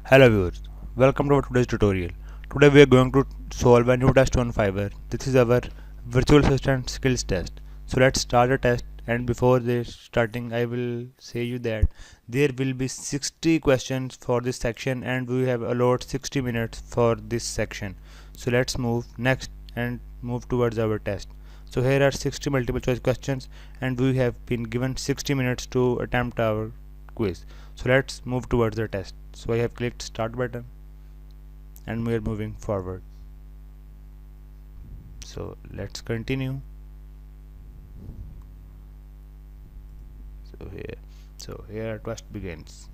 Hello viewers, welcome to our today's tutorial. Today we are going to solve a new test on Fiverr. This is our virtual assistant skills test. So let's start the test, and before this starting I will say you that there will be 60 questions for this section and we have allotted 60 minutes for this section. So let's move next and move towards our test. So here are 60 multiple choice questions and we have been given 60 minutes to attempt our quiz. So let's move towards the test. So I have clicked start button and we are moving forward. So let's continue. So here our test begins.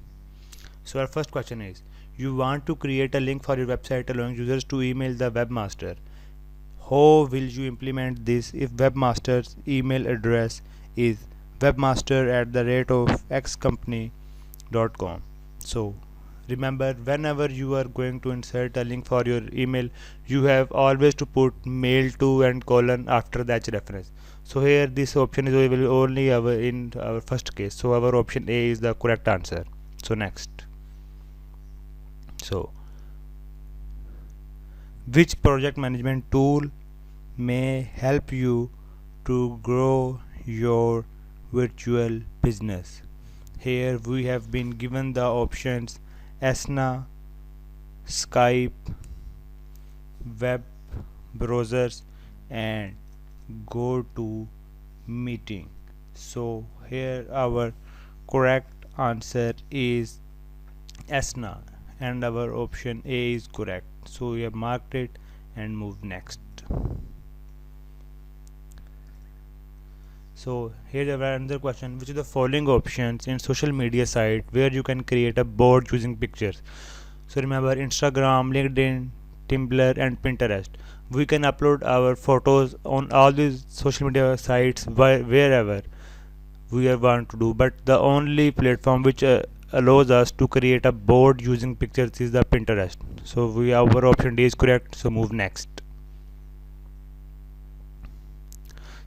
So our first question is, you want to create a link for your website allowing users to email the webmaster. How will you implement this if webmaster's email address is webmaster@xcompany.com? So remember, whenever you are going to insert a link for your email, you have always to put mail to and colon after that reference. So here this option is available only in our first case. So our option A is the correct answer. So next. So which project management tool may help you to grow your virtual business? Here we have been given the options Asana, Skype, web browsers and GoToMeeting. So here our correct answer is Asana and our option A is correct. So we have marked it and move next. So here's another question, which is the following options in social media site where you can create a board using pictures? So remember, Instagram, LinkedIn, Tumblr and Pinterest. We can upload our photos on all these social media sites wherever we want to do, but the only platform which allows us to create a board using pictures is the Pinterest. So our option D is correct. So move next.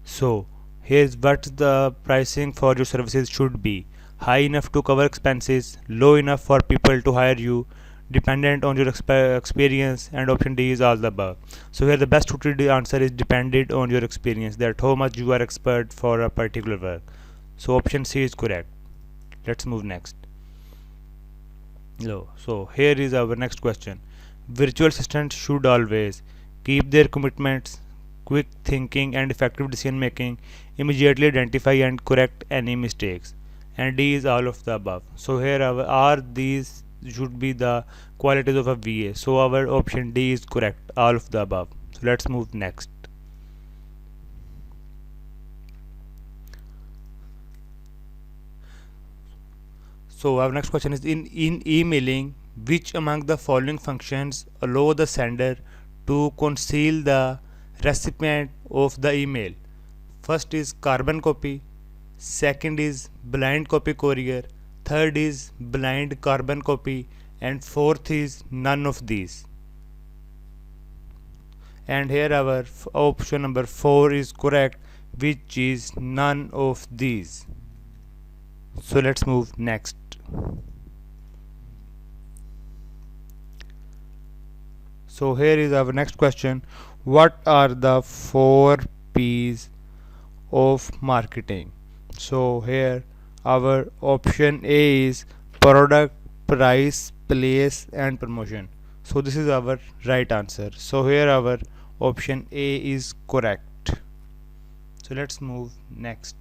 So here's what the pricing for your services should be: high enough to cover expenses, low enough for people to hire you, dependent on your experience, and option D is all the above. So here the best suited answer is dependent on your experience, that how much you are expert for a particular work. So option C is correct. Let's move next. So here is our next question. Virtual assistants should always keep their commitments, quick thinking and effective decision making, immediately identify and correct any mistakes, and D is all of the above. So here are these should be the qualities of a VA. So our option D is correct, all of the above. So let's move next. So our next question is, in emailing, which among the following functions allow the sender to conceal the recipient of the email? First is carbon copy, second is blind copy courier, third is blind carbon copy, and fourth is none of these. And here our option number 4 is correct, which is none of these. So let's move next. So here is our next question. What are the 4 P's of marketing? So here our option A is product, price, place and promotion. So this is our right answer. So here our option A is correct. So let's move next.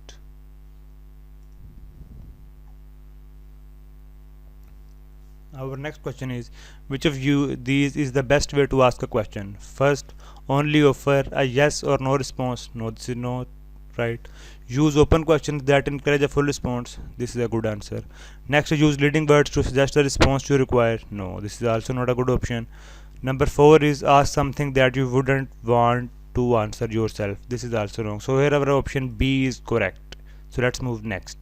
Our next question is, which of these is the best way to ask a question? First, only offer a yes or no response. No, this is not right. Use open questions that encourage a full response. This is a good answer. Next, use leading words to suggest a response you require. No, this is also not a good option. Number 4 is ask something that you wouldn't want to answer yourself. This is also wrong. So here our option B is correct. So let's move next.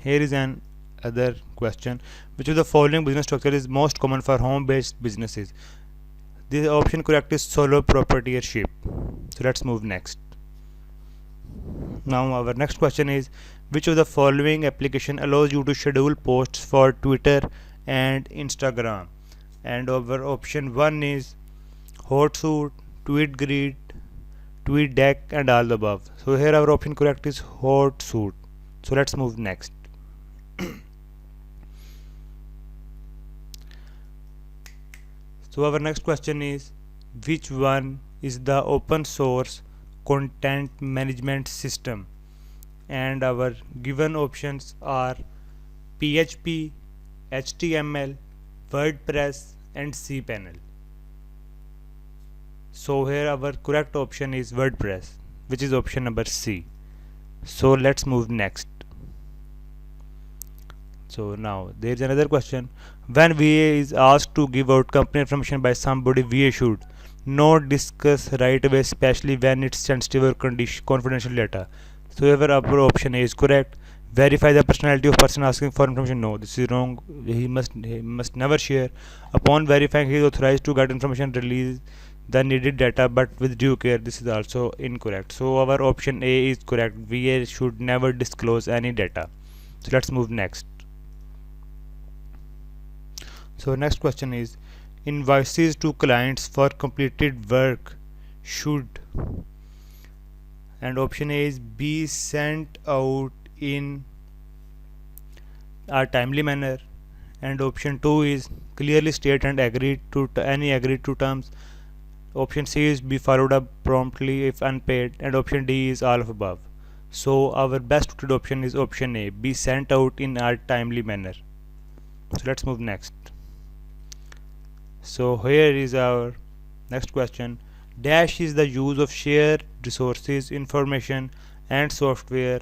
Here is an other question, which of the following business structure is most common for home-based businesses? The option correct is solo proprietorship. So let's move next. Now our next question is, which of the following application allows you to schedule posts for Twitter and Instagram. And our option 1 is Hotsuite, TweetGrid, TweetDeck and all the above. So here our option correct is Hotsuite. So let's move next. So our next question is, which one is the open source content management system? And our given options are PHP, HTML, WordPress and cPanel. So here our correct option is WordPress, which is option number C. So let's move next. So now there is another question. When VA is asked to give out company information by somebody, VA should not discuss right away, especially when it's sensitive or confidential data. So here our option A is correct. Verify the personality of person asking for information. No, this is wrong. He must never share. Upon verifying, he is authorized to get information, release the needed data, but with due care. This is also incorrect. So our option A is correct. VA should never disclose any data. So let's move next. So next question is, invoices to clients for completed work should, and option A is be sent out in a timely manner, and option 2 is clearly state and agree to any agreed to terms. Option C is be followed up promptly if unpaid, and option D is all of above. So our best suited option is option A, be sent out in a timely manner. So let's move next. So here is our next question. Dash is the use of shared resources, information and software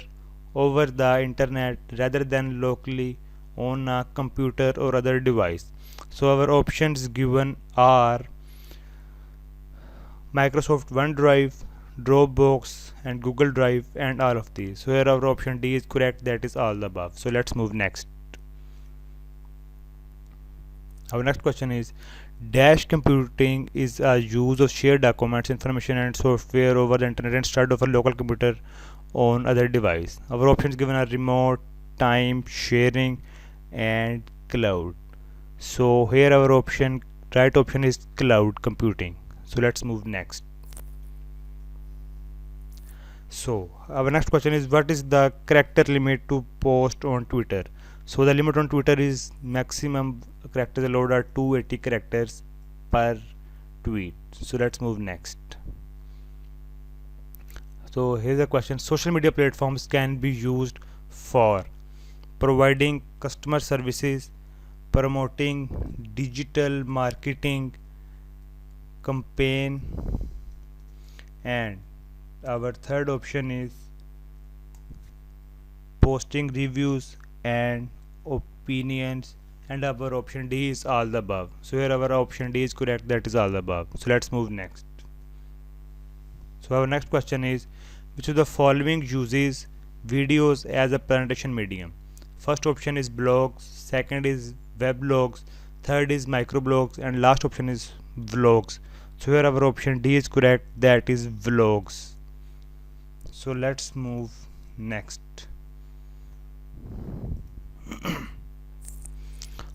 over the internet rather than locally on a computer or other device. So our options given are Microsoft OneDrive, Dropbox and Google Drive and all of these. So here our option D is correct, that is all the above. So let's move next. Our next question is, Dash computing is a use of shared documents, information and software over the internet instead of a local computer on other device. Our options given are remote, time sharing and cloud. So here our right option is cloud computing. So let's move next. So our next question is, what is the character limit to post on Twitter? So the limit on Twitter is maximum characters allowed are 280 characters per tweet. So let's move next. So here's a question. Social media platforms can be used for providing customer services, promoting digital marketing campaign, and our third option is posting reviews and opinions, and our option D is all the above. So here our option D is correct, that is all the above. So let's move next. So our next question is, which of the following uses videos as a presentation medium? First option is blogs, second is weblogs, third is microblogs and last option is vlogs. So here our option D is correct, that is vlogs. So let's move next.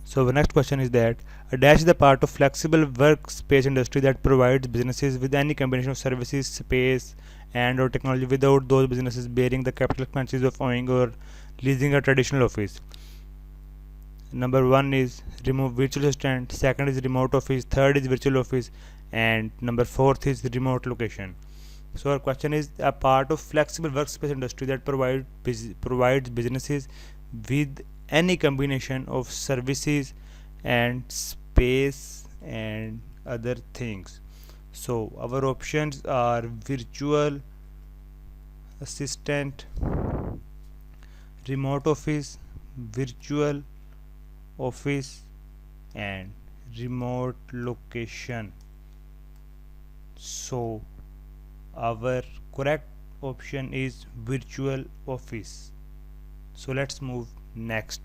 So the next question is that a Dash is the part of flexible workspace industry that provides businesses with any combination of services, space and or technology without those businesses bearing the capital expenses of owning or leasing a traditional office. Number 1 is remote virtual assistant, second is remote office, third is virtual office and number 4th is remote location. So our question is, a part of flexible workspace industry that provides businesses with any combination of services and space and other things. So our options are virtual assistant, remote office, virtual office and remote location. So our correct option is virtual office. So let's move next.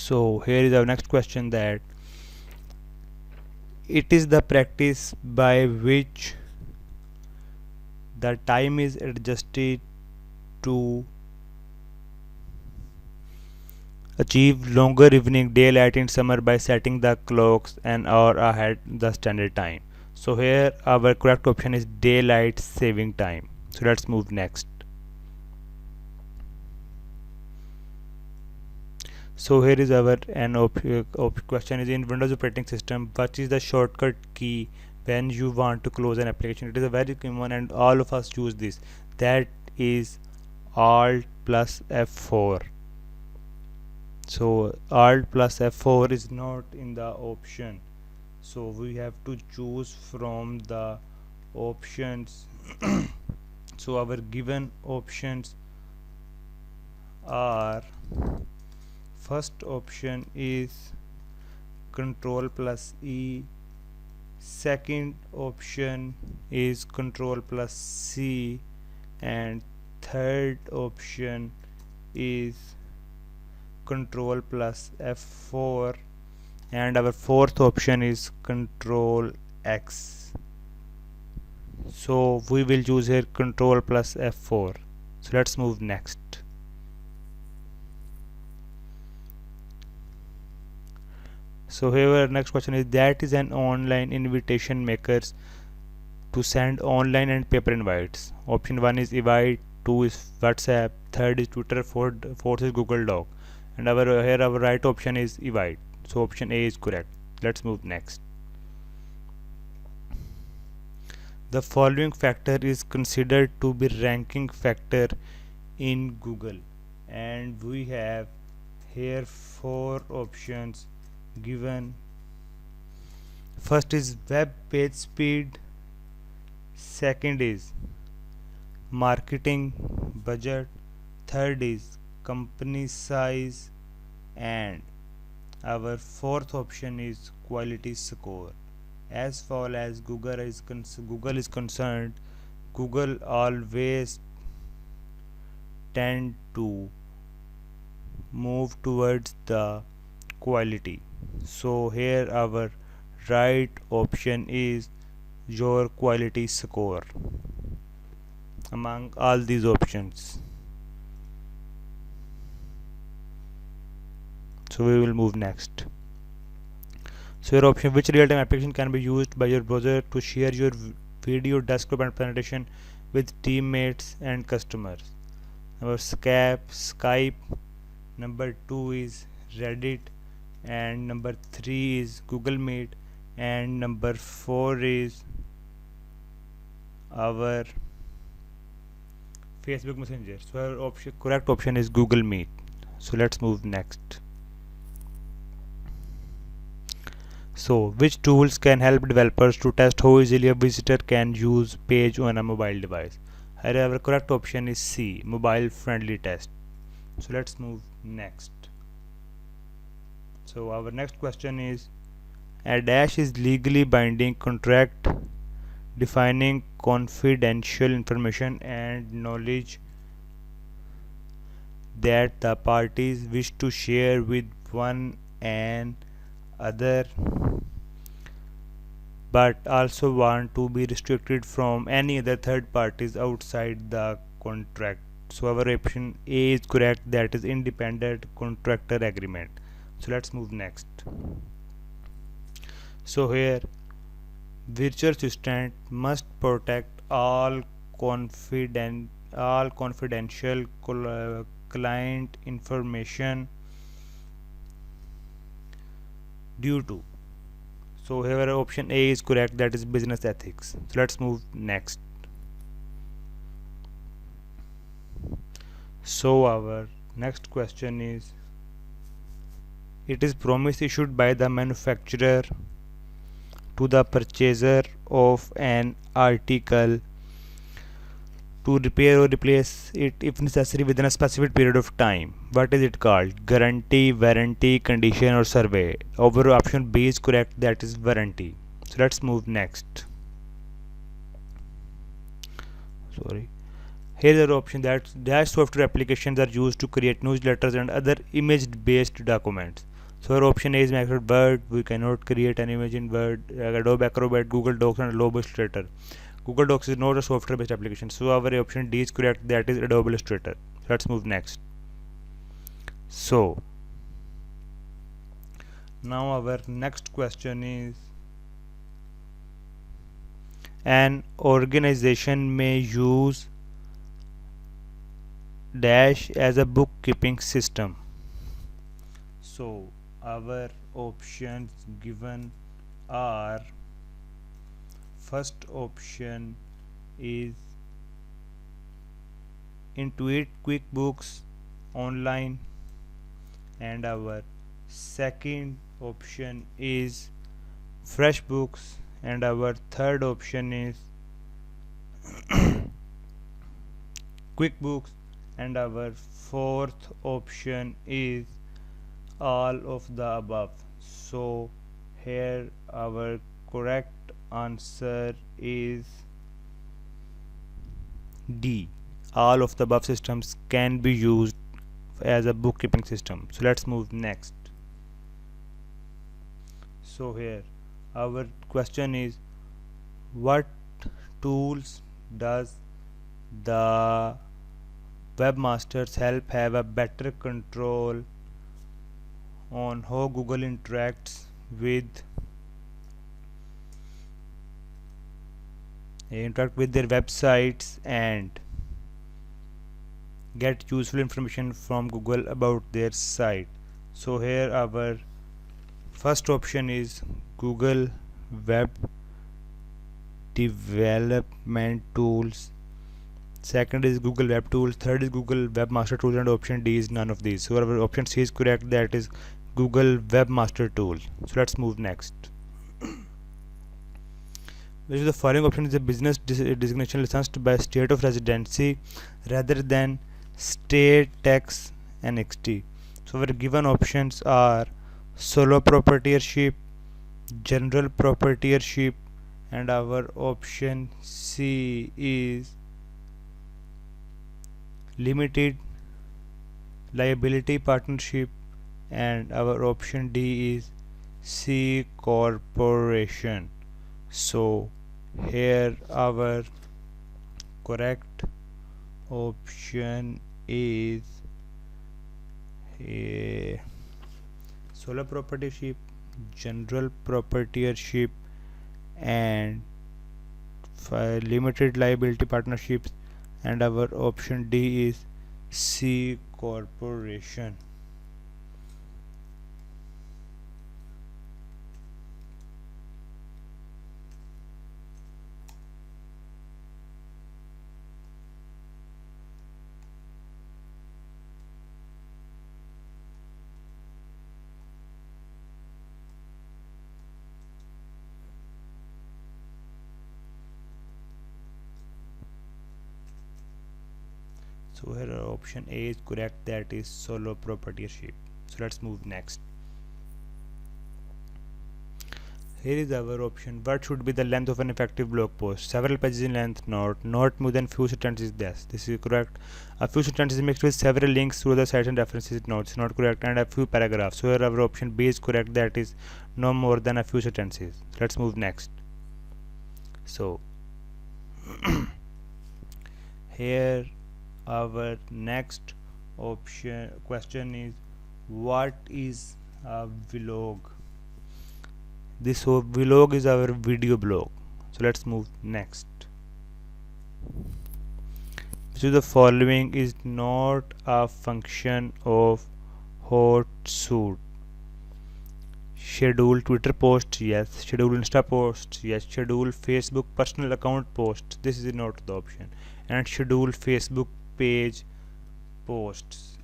So here is our next question, that it is the practice by which the time is adjusted to achieve longer evening daylight in summer by setting the clocks an hour ahead the standard time. So here our correct option is daylight saving time. So let's move next. So here is our question is, in Windows operating system, what is the shortcut key when you want to close an application? It is a very common and all of us use this. That is Alt plus F4. So Alt plus F4 is not in the option. So we have to choose from the options. So our given options are, first option is Control plus E, second option is Control plus C, and third option is Control plus F4, and our fourth option is Control X. So we will choose here Control plus F4. So let's move next. So here our next question is, that is an online invitation makers to send online and paper invites. Option 1 is Evite, 2 is WhatsApp, third is Twitter, fourth is Google Doc. And here our right option is Evite. So option A is correct. Let's move next. The following factor is considered to be ranking factor in Google, and we have here 4 options given. First is web page speed, second is marketing budget, third is company size, and our fourth option is quality score. As far as Google is concerned, Google always tend to move towards the quality. So here our right option is your quality score among all these options. So we will move next. So your option, which real-time application can be used by your browser to share your video, desktop and presentation with teammates and customers? Number Skype, number 2 is Reddit, and number 3 is Google Meet, and number 4 is our Facebook Messenger. So our correct option is Google Meet. So let's move next. So which tools can help developers to test how easily a visitor can use page on a mobile device? Here our correct option is C, mobile friendly test. So let's move next. So our next question is, a dash is legally binding contract defining confidential information and knowledge that the parties wish to share with one another, but also want to be restricted from any other third parties outside the contract. So our option A is correct, that is independent contractor agreement. So let's move next. So here virtual assistant must protect all confidential client information due to. So here option A is correct, that is business ethics. So let's move next. So our next question is, it is promise issued by the manufacturer to the purchaser of an article to repair or replace it if necessary within a specific period of time. What is it called? Guarantee, warranty, condition or survey? Our option B is correct, that is warranty. So let's move next. Here is our option that Dash software applications are used to create newsletters and other image based documents. So our option A is Microsoft Word. We cannot create an image in Word. Adobe Acrobat, Google Docs, and Adobe Illustrator. Google Docs is not a software based application, so our option D is correct, that is Adobe Illustrator. Let's move next. So now our next question is, an organization may use dash as a bookkeeping system. So our options given are, first option is Intuit QuickBooks Online, and our second option is FreshBooks, and our third option is QuickBooks, and our fourth option is all of the above. So here our correct answer is D. All of the above systems can be used as a bookkeeping system. So let's move next. So here our question is, what tools does the webmasters help have a better control on how Google interacts with their websites and get useful information from Google about their site? So here our first option is Google Web Development Tools, second is Google Web Tools, third is Google Webmaster Tools, and option D is none of these. So our option C is correct, that is Google Webmaster Tool. So let's move next. Which of the following option is a business designation licensed by state of residency rather than state tax NXT? So our given options are solo proprietorship, general proprietorship, and our option C is limited liability partnership, and our option D is C corporation. So here our correct option is solo proprietorship, general proprietorship, and limited liability partnerships, and our option D is C corporation. So here our option A is correct, that is solo proprietorship. So let's move next. Here is our option, what should be the length of an effective blog post? Several pages in length, not more than few sentences. This is correct. A few sentences mixed with several links to other sites and references, notes, not correct. And a few paragraphs. So here our option B is correct, that is no more than a few sentences. Let's move next. So here our next question is, what is a vlog? This vlog is our video blog. So let's move next. So the following is not a function of Hotsuite. Schedule Twitter posts, yes. Schedule Insta posts, yes. Schedule Facebook personal account posts, this is not the option. And schedule Facebook page posts.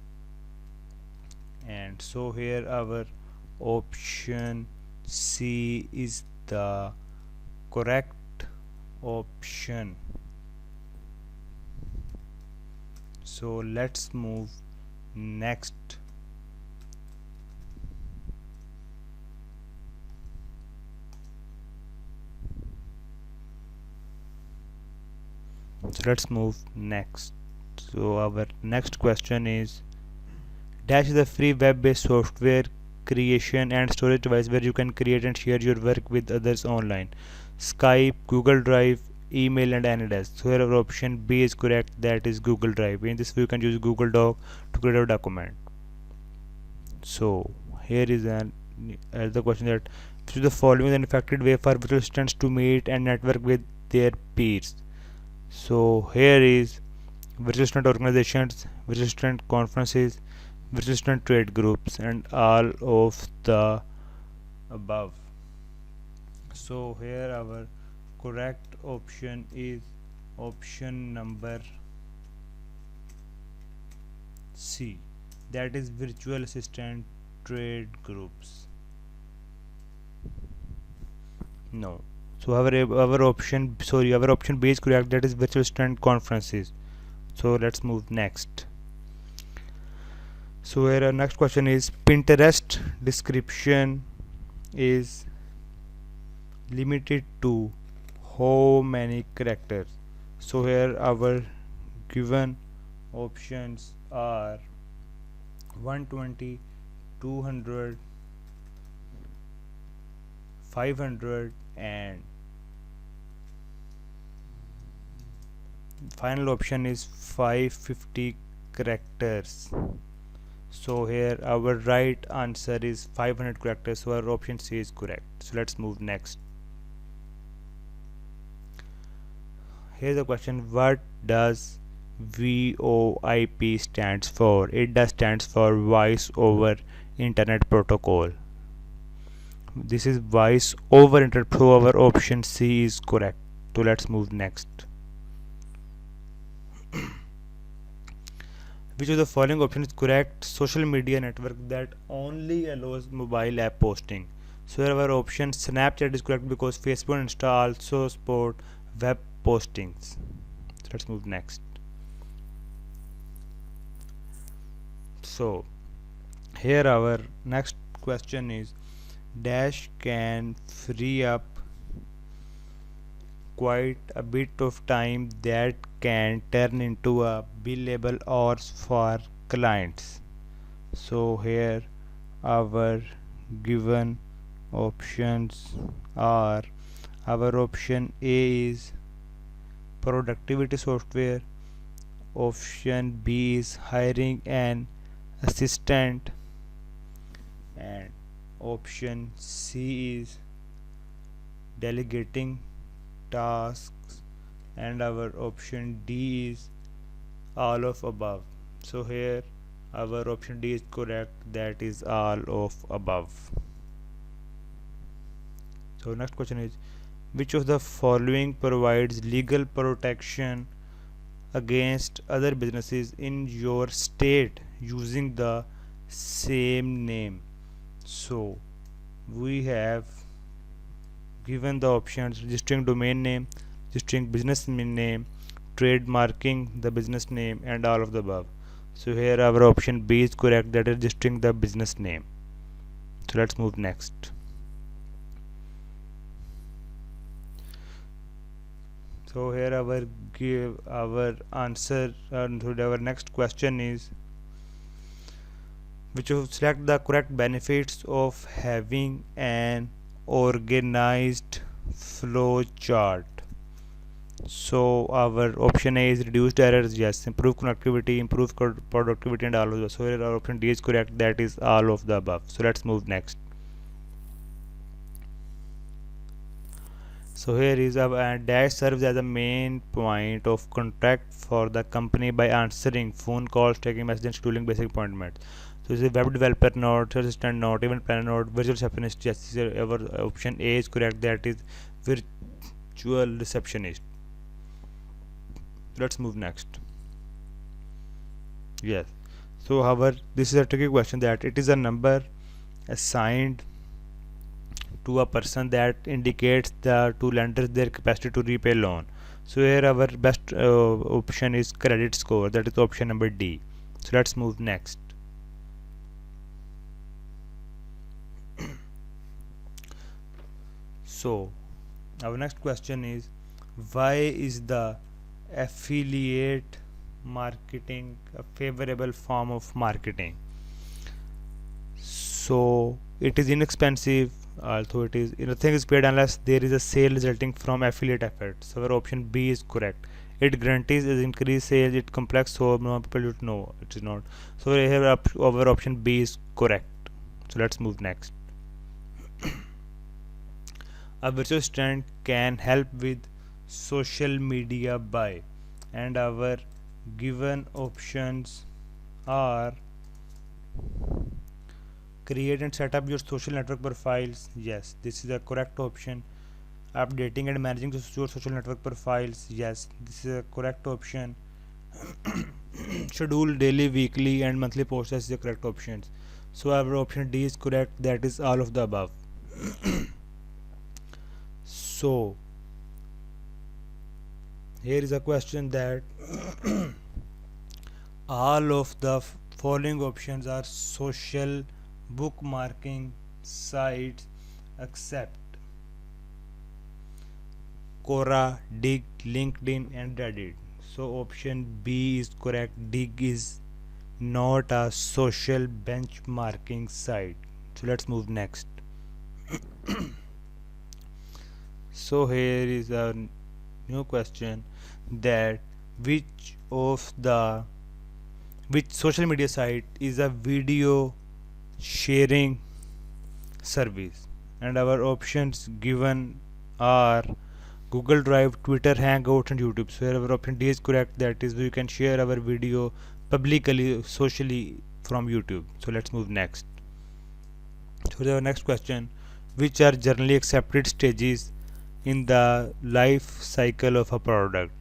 And so here our option C is the correct option. So let's move next. So our next question is, dash is a free web-based software creation and storage device where you can create and share your work with others online. Skype, Google Drive, email and Anydesk. So here our option B is correct, that is Google Drive. In this way you can use Google Doc to create a document. So here is the question that which is the following is an effective way for virtual assistants to meet and network with their peers. So here is virtual assistant organizations, virtual assistant conferences, virtual assistant trade groups, and all of the above. So here our correct option is option number C, that is virtual assistant trade groups. No. So our option B is correct, that is virtual assistant conferences. So let's move next. So here our next question is Pinterest description is limited to how many characters? So here our given options are 120, 200, 500 and final option is 550 characters. So here our right answer is 500 characters, so our option C is correct. So let's move next. Here's the question, what does VoIP stands for? It does stands for Voice over Internet Protocol. This is Voice over Internet, so our option C is correct. So let's move next. Which of the following option is correct? Social media network that only allows mobile app posting. So here our option Snapchat is correct because Facebook and Insta also support web postings. So let's move next. So here our next question is Dash can free up quite a bit of time that can turn into a billable hours for clients. So here our given options are, our option A is productivity software, option B is hiring an assistant, and option C is delegating tasks, and our option D is all of above. So here our option D is correct, that is all of above. So next question is which of the following provides legal protection against other businesses in your state using the same name? So we have given the options registering domain name, registering business name, trademarking the business name, and all of the above. So here our option B is correct, that is registering the business name. So let's move next. So here our answer to our next question is which of select the correct benefits of having an organized flow chart. So our option A is reduced errors, yes, improve connectivity, improve productivity, and all of those. So here our option D is correct, that is all of the above. So let's move next. So here is our Dash serves as a main point of contact for the company by answering phone calls, taking messages, and scheduling basic appointments. So this is web developer node, search assistant node, event planner node, virtual receptionist. Yes, our option A is correct, that is virtual receptionist. Let's move next. Yes. So however, this is a tricky question, that it is a number assigned to a person that indicates the two lenders their capacity to repay loan. So here our best option is credit score, that is option number D. So let's move next. So our next question is why is the affiliate marketing a favorable form of marketing? So it is inexpensive, although it is nothing is paid unless there is a sale resulting from affiliate effort. So our option B is correct. It guarantees is increased sales. It complex, so more people would know it is not. So here our option B is correct. So let's move next. A virtual assistant can help with social media buy, and our given options are create and set up your social network profiles. Yes, this is the correct option. Updating and managing your social network profiles. Yes, this is a correct option. Schedule daily, weekly and monthly posts as the correct options. So our option D is correct. That is all of the above. So here is a question that all of the following options are social bookmarking sites except Quora, Digg, LinkedIn and Reddit. So option B is correct. Digg is not a social benchmarking site. So let's move next. So here is a new question that which social media site is a video sharing service, and our options given are Google Drive, Twitter, Hangouts and YouTube. So here our option D is correct. That is, we can share our video publicly, socially from YouTube. So let's move next. So the next question, which are generally accepted stages in the life cycle of a product?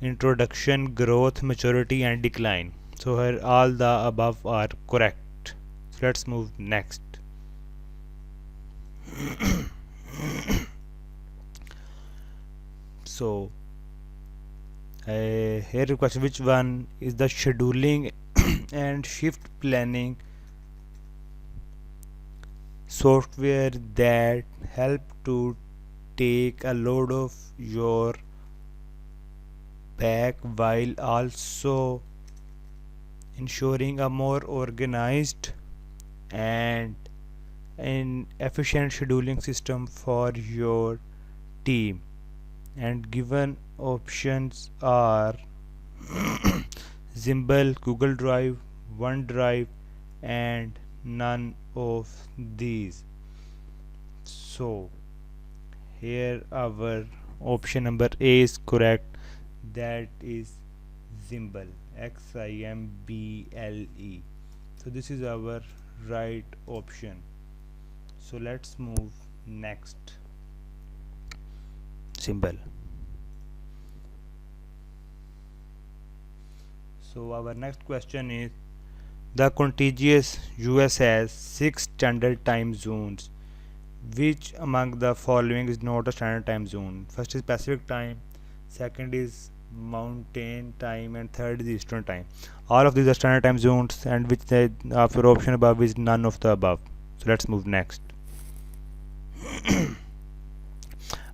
Introduction, growth, maturity and decline. So here all the above are correct. So let's move next. So here the question, which one is the scheduling and shift planning software that help to take a load of your back while also ensuring a more organized and an efficient scheduling system for your team? And given options are Zimble, Google Drive, OneDrive and none of these. So here our option number A is correct. That is Zimble, Ximble. So this is our right option. So let's move next. Zimble. So our next question is, the contiguous US has 6 standard time zones. Which among the following is not a standard time zone? First is Pacific time, second is Mountain time and third is Eastern time. All of these are standard time zones, and which after option above is none of the above. So let's move next.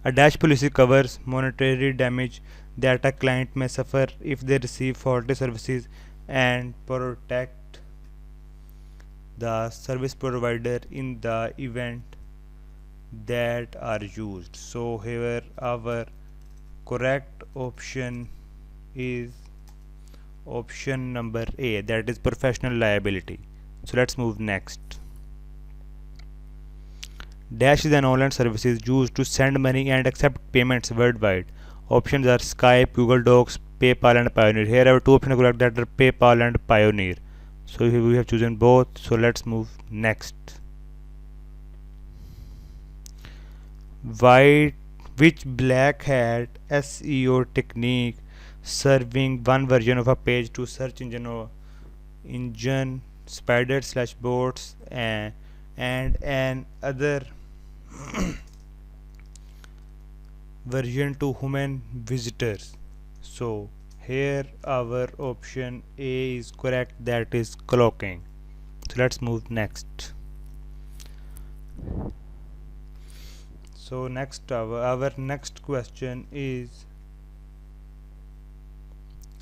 A dash policy covers monetary damage that a client may suffer if they receive faulty services and protect the service provider in the event that are used. So here our correct option is option number A, that is professional liability. So let's move next. Dash is an online service used to send money and accept payments worldwide. Options are Skype, Google Docs, PayPal and Pioneer. Here I have two options correct, that are PayPal and Pioneer. So here we have chosen both. So let's move next. Which black hat SEO technique serving one version of a page to search engine spider slash bots and an other version to human visitors? So here our option A is correct, that is cloaking. So let's move next. So next our next question is,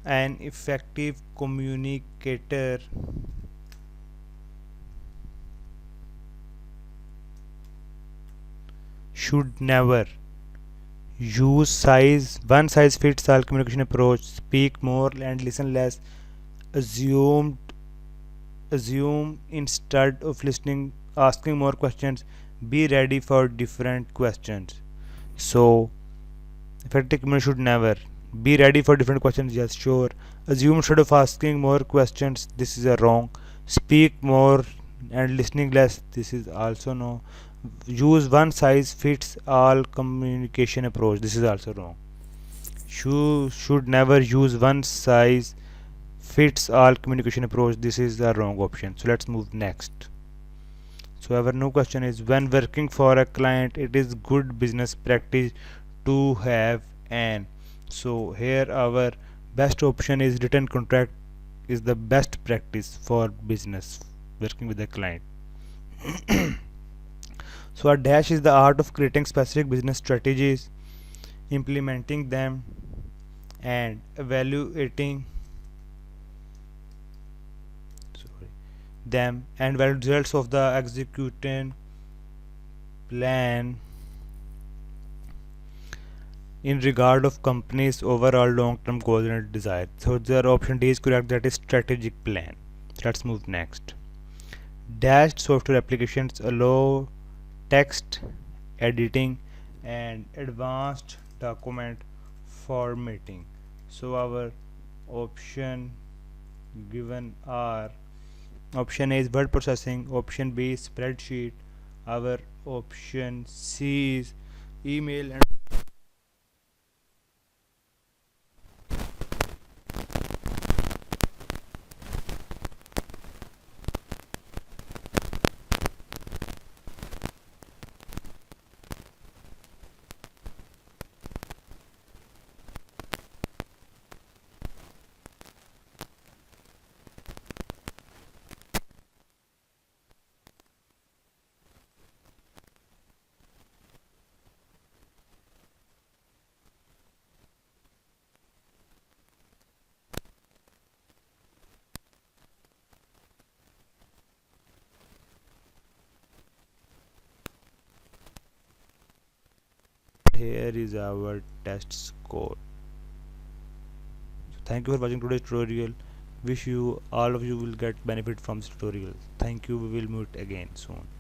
an effective communicator should never use size one size fits all communication approach. Speak more and listen less. Assume assume instead of listening, asking more questions. Be ready for different questions. So effective communication should never be ready for different questions. Yes, sure. Assume instead of asking more questions. This is a wrong. Speak more and listening less. This is also no. Use one size fits all communication approach. This is also wrong. You should never use one size fits all communication approach. This is the wrong option. So let's move next. So our new question is, when working for a client, it is good business practice to have an. So here our best option is written contract is the best practice for business working with a client. So a dash is the art of creating specific business strategies, implementing them, and evaluating them and results of the executing plan in regard of company's overall long-term goals and desires. So their option D is correct, that is strategic plan. Let's move next. Dashed software applications allow text editing and advanced document formatting. So our option given are option A is word processing, option B is spreadsheet, our option C is email and here is our test score. So thank you for watching today's tutorial. Wish you all of you will get benefit from this tutorial. Thank you. We will meet again soon.